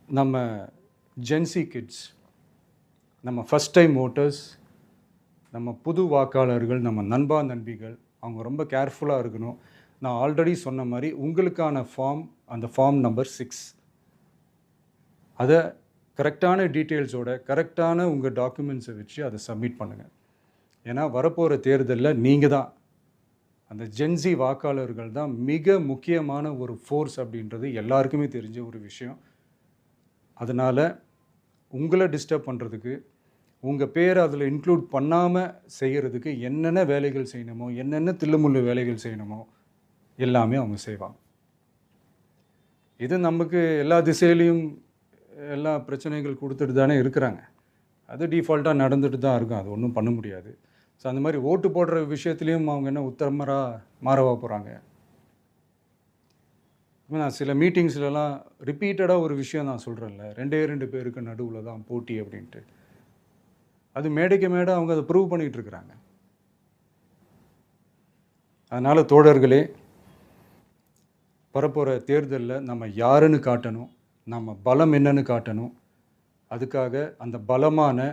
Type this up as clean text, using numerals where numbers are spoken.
நம்ம gen Z kids, நம்ம first time voters, நம்ம புது வாக்காளர்கள், நம்ம நண்பா நண்பிகள், அவங்க ரொம்ப கேர்ஃபுல்லாக இருக்கணும். நான் ஆல்ரெடி சொன்ன மாதிரி உங்களுக்கான ஃபார்ம், அந்த ஃபார்ம் நம்பர் 6, அதை கரெக்டான டீட்டெயில்ஸோட கரெக்டான உங்கள் டாக்குமெண்ட்ஸை வச்சு அதை சப்மிட் பண்ணுங்கள். ஏன்னா வரப்போகிற தேர்தலில் நீங்கள் தான், அந்த ஜென்சி வாக்காளர்கள் தான் மிக முக்கியமான ஒரு ஃபோர்ஸ் அப்படின்றது எல்லாருக்குமே தெரிஞ்ச ஒரு விஷயம். அதனால் உங்களை டிஸ்டர்ப் பண்ணுறதுக்கு, உங்கள் பேரை அதில் இன்க்ளூட் பண்ணாமல் செய்கிறதுக்கு என்னென்ன வேலைகள் செய்யணுமோ, என்னென்ன தில்லுமுள்ளு வேலைகள் செய்யணுமோ எல்லாமே அவங்க செய்வாங்க. இது நமக்கு எல்லா திசையிலையும் எல்லா பிரச்சனைகள் கொடுத்துட்டு தானே இருக்கிறாங்க. அது டிஃபால்ட்டாக நடந்துட்டு தான் இருக்கும், அது ஒன்றும் பண்ண முடியாது. ஸோ அந்த மாதிரி ஓட்டு போடுற விஷயத்துலேயும் அவங்க என்ன உத்தரமராக மாறவா போகிறாங்க? நான் சில மீட்டிங்ஸ்லலாம் ரிப்பீட்டடாக ஒரு விஷயம் நான் சொல்கிறேன்ல, 2 பேருக்கு நடுவில் தான் போட்டி அப்படின்ட்டு. அது மேடைக்கு மேடை அவங்க அதை ப்ரூவ் பண்ணிகிட்டு இருக்கிறாங்க. அதனால் தோழர்களே, வரப்போகிற தேர்தலில் நம்ம யாருன்னு காட்டணும், நம்ம பலம் என்னன்னு காட்டணும். அதுக்காக அந்த பலமான